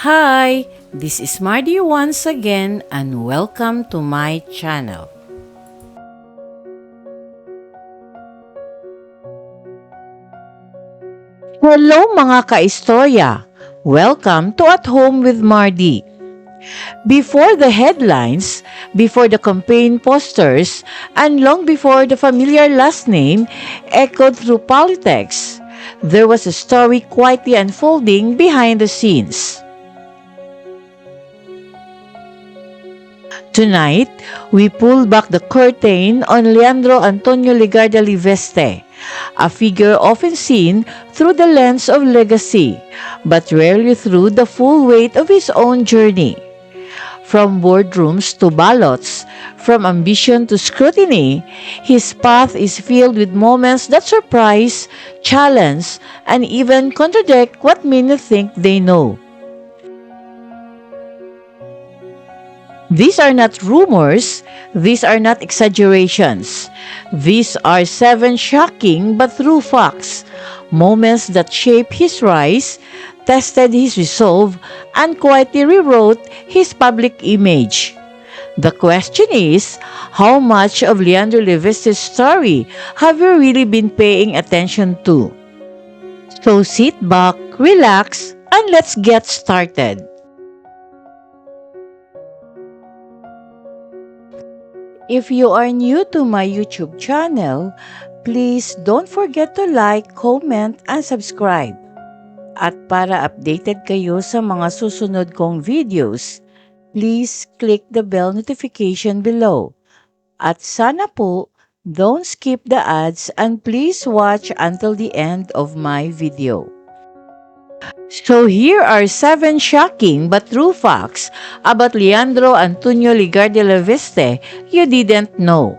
Hi, this is Mardy once again and welcome to my channel. Hello mga kaistorya! Welcome to At Home with Mardy. Before the headlines, before the campaign posters, and long before the familiar last name echoed through politics, there was a story quietly unfolding behind the scenes. Tonight, we pull back the curtain on Leandro Antonio Legarda Liveste, a figure often seen through the lens of legacy, but rarely through the full weight of his own journey. From boardrooms to ballots, from ambition to scrutiny, his path is filled with moments that surprise, challenge, and even contradict what many think they know. These are not rumors, these are not exaggerations. These are 7 shocking but true facts, moments that shaped his rise, tested his resolve, and quietly rewrote his public image. The question is, how much of Leandro Liveste's story have you really been paying attention to? So sit back, relax, and let's get started. If you are new to my YouTube channel, please don't forget to like, comment, and subscribe. At para updated kayo sa mga susunod kong videos, please click the bell notification below. At sana po, don't skip the ads and please watch until the end of my video. So here are 7 shocking but true facts about Leandro Antonio Legarda Liveste you didn't know.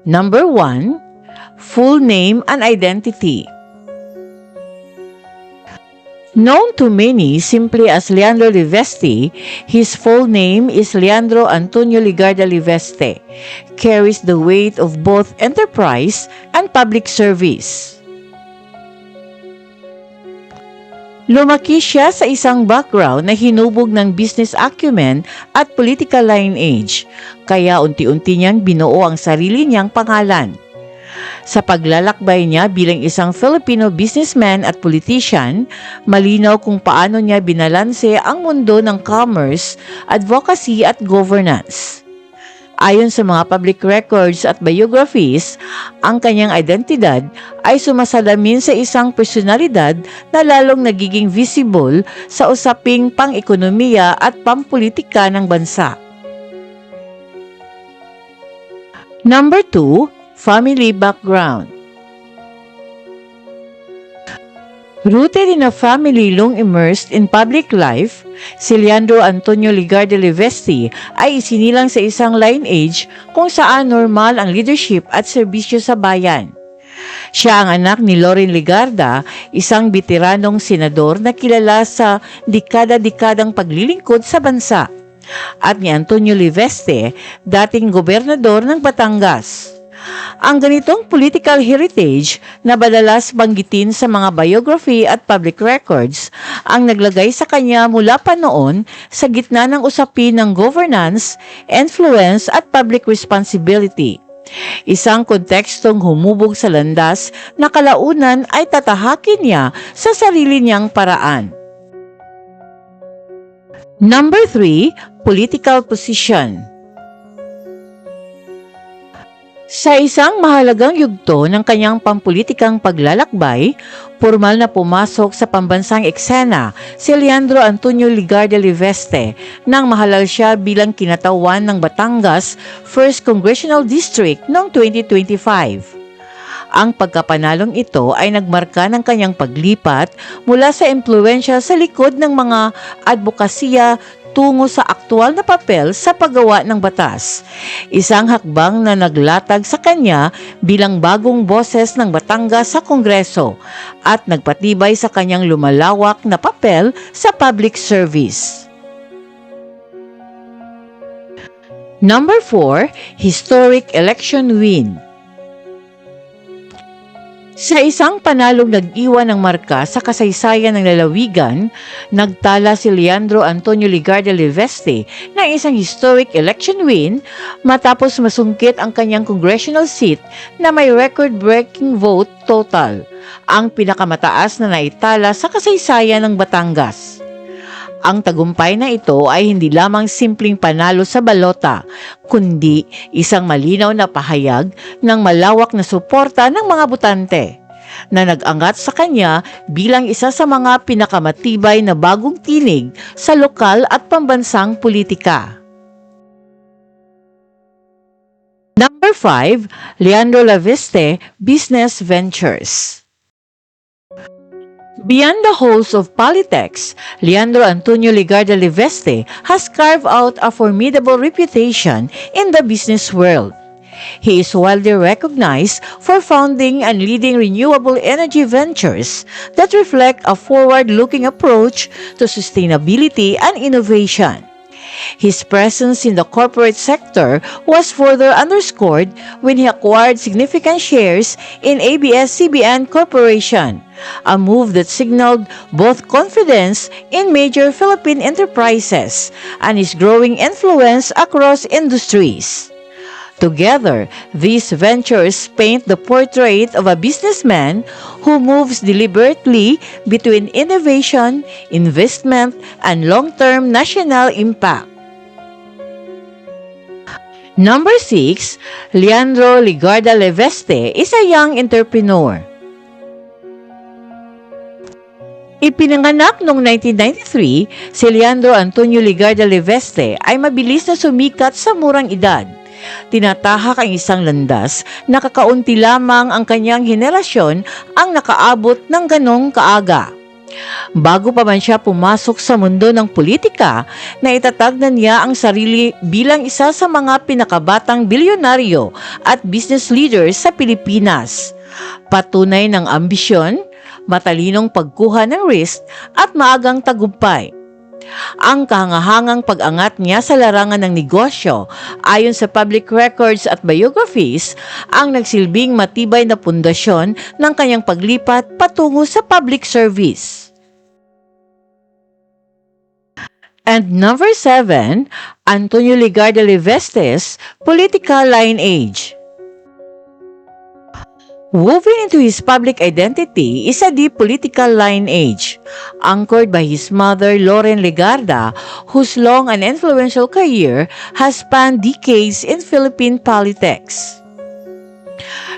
Number 1. Full name and identity. Known to many simply as Leandro Liveste, his full name is Leandro Antonio Legarda Liveste, carries the weight of both enterprise and public service. Lumaki siya sa isang background na hinubog ng business acumen at political lineage, kaya unti-unti niyang binuo ang sarili niyang pangalan. Sa paglalakbay niya bilang isang Filipino businessman at politician, malinaw kung paano niya binalanse ang mundo ng commerce, advocacy at governance. Ayon sa mga public records at biographies, ang kanyang identidad ay sumasalamin sa isang personalidad na lalong nagiging visible sa usaping pang-ekonomiya at pampolitika ng bansa. Number 2, family background. Rooted in a family long immersed in public life, si Leandro Antonio Legarda Liveste ay isinilang sa isang lineage kung saan normal ang leadership at serbisyo sa bayan. Siya ang anak ni Loren Legarda, isang veteranong senador na kilala sa dekada-dekadang paglilingkod sa bansa, at ni Antonio Liveste, dating gobernador ng Batangas. Ang ganitong political heritage na madalas banggitin sa mga biography at public records ang naglagay sa kanya mula pa noon sa gitna ng usapin ng governance, influence at public responsibility. Isang kontekstong humubog sa landas na kalaunan ay tatahakin niya sa sarili niyang paraan. Number 3, political position. Sa isang mahalagang yugto ng kanyang pampulitikang paglalakbay, formal na pumasok sa pambansang eksena si Leandro Antonio Legarda Liveste nang mahalal siya bilang kinatawan ng Batangas 1st Congressional District noong 2025. Ang pagkapanalong ito ay nagmarka ng kanyang paglipat mula sa impluwensya sa likod ng mga advokasya tungo sa aktual na papel sa paggawa ng batas. Isang hakbang na naglatag sa kanya bilang bagong boses ng Batangas sa Kongreso at nagpatibay sa kanyang lumalawak na papel sa public service. Number 4, historic election win. Sa isang panalong nag-iwan ng marka sa kasaysayan ng lalawigan, nagtala si Leandro Antonio Ligarda Leveste ng isang historic election win matapos masungkit ang kanyang congressional seat na may record-breaking vote total, ang pinakamataas na naitala sa kasaysayan ng Batangas. Ang tagumpay na ito ay hindi lamang simpleng panalo sa balota, kundi isang malinaw na pahayag ng malawak na suporta ng mga botante na nag-angat sa kanya bilang isa sa mga pinakamatibay na bagong tinig sa lokal at pambansang politika. Number 5, Leandro Leveste, Business Ventures. Beyond the halls of politics, Leandro Antonio Ligarda Leveste has carved out a formidable reputation in the business world. He is widely recognized for founding and leading renewable energy ventures that reflect a forward-looking approach to sustainability and innovation. His presence in the corporate sector was further underscored when he acquired significant shares in ABS-CBN Corporation, a move that signaled both confidence in major Philippine enterprises and his growing influence across industries. Together, these ventures paint the portrait of a businessman who moves deliberately between innovation, investment, and long-term national impact. Number 6, Leandro Ligarda Leveste is a young entrepreneur. Ipinanganak noong 1993, si Leandro Antonio Ligarda Leveste ay mabilis na sumikat sa murang edad. Tinatahak ang isang landas na kakaunti lamang ang kanyang henerasyon ang nakaabot ng ganong kaaga. Bago pa man siya pumasok sa mundo ng politika, naitatag na niya ang sarili bilang isa sa mga pinakabatang bilyonaryo at business leaders sa Pilipinas. Patunay ng ambisyon, matalinong pagkuha ng risk at maagang tagumpay. Ang kahangahangang pag-angat niya sa larangan ng negosyo ayon sa public records at biographies ang nagsilbing matibay na pundasyon ng kanyang paglipat patungo sa public service. And number 7, Antonio Ligarda Leveste's political lineage. Woven into his public identity is a deep political lineage, anchored by his mother Loren Ligarda, whose long and influential career has spanned decades in Philippine politics.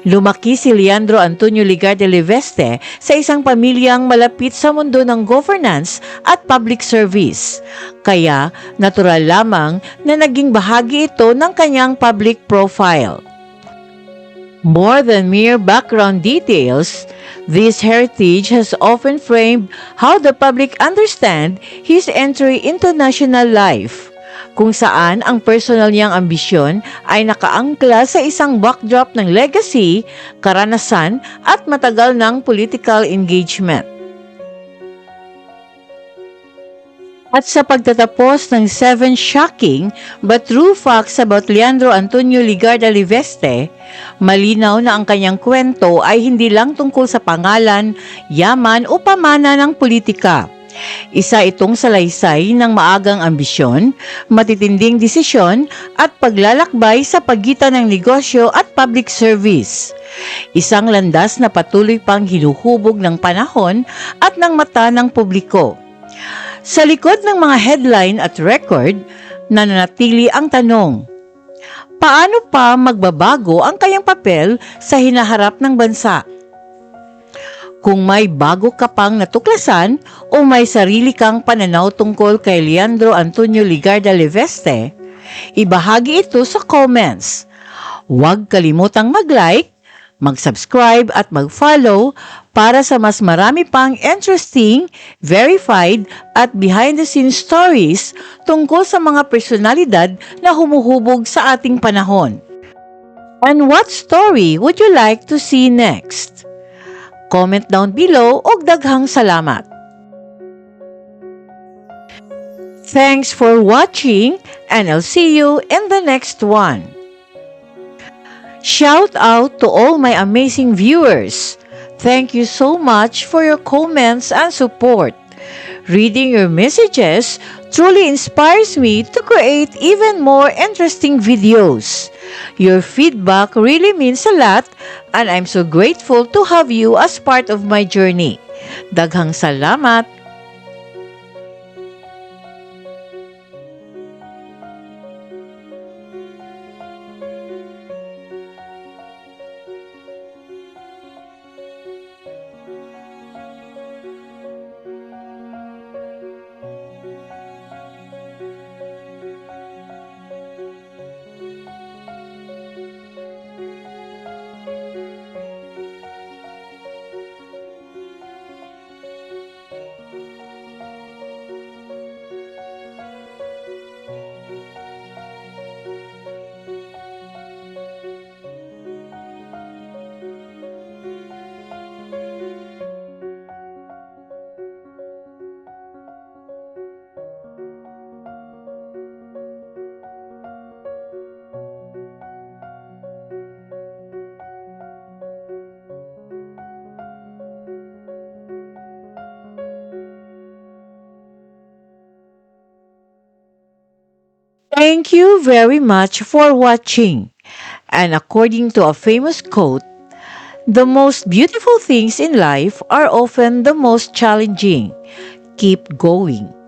Lumaki si Leandro Antonio Ligarda Leveste sa isang pamilyang malapit sa mundo ng governance at public service, kaya natural lamang na naging bahagi ito ng kanyang public profile. More than mere background details, this heritage has often framed how the public understand his entry into national life, kung saan ang personal niyang ambisyon ay nakaangkla sa isang backdrop ng legacy, karanasan at matagal ng political engagement. At sa pagtatapos ng 7 shocking but true facts about Leandro Antonio Ligarda Leveste, malinaw na ang kanyang kwento ay hindi lang tungkol sa pangalan, yaman o pamana ng politika. Isa itong salaysay ng maagang ambisyon, matitinding desisyon at paglalakbay sa pagitan ng negosyo at public service. Isang landas na patuloy pang hinuhubog ng panahon at ng mata ng publiko. Sa likod ng mga headline at record, nananatili ang tanong, paano pa magbabago ang kanyang papel sa hinaharap ng bansa? Kung may bago ka pang natuklasan o may sarili kang pananaw tungkol kay Leandro Antonio Ligarda Leveste, ibahagi ito sa comments. Huwag kalimutang mag-like, mag-subscribe at mag-follow para sa mas marami pang interesting, verified at behind-the-scenes stories tungkol sa mga personalidad na humuhubog sa ating panahon. And what story would you like to see next? Comment down below ug daghang salamat. Thanks for watching and I'll see you in the next one. Shout out to all my amazing viewers. Thank you so much for your comments and support. Reading your messages truly inspires me to create even more interesting videos. Your feedback really means a lot, and I'm so grateful to have you as part of my journey. Daghang salamat! Thank you very much for watching. And according to a famous quote, the most beautiful things in life are often the most challenging. Keep going.